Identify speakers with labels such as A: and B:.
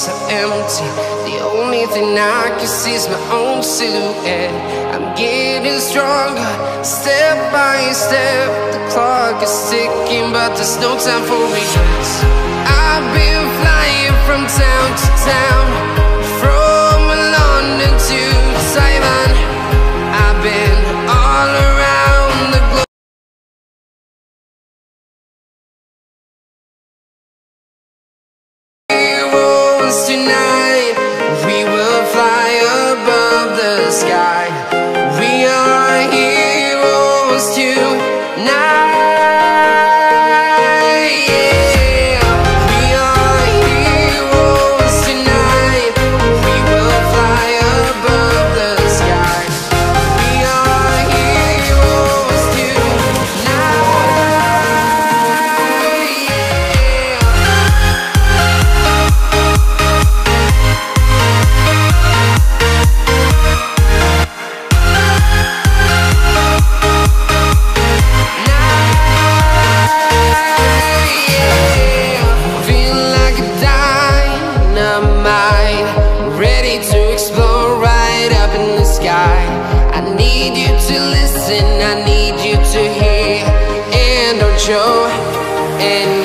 A: so empty. The only thing I can see is my own silhouette. I'm getting stronger, step by step. The clock is ticking, but there's no time for regrets. I've been flying from town to town, from London to Taiwan. I've been all around the globe. Tonight we will fly above the sky. We are heroes tonight. Yeah, we are heroes tonight. We will fly above the sky. We are heroes tonight. Ready to explore right up in the sky. I need you to listen, I need you to hear, and don't show any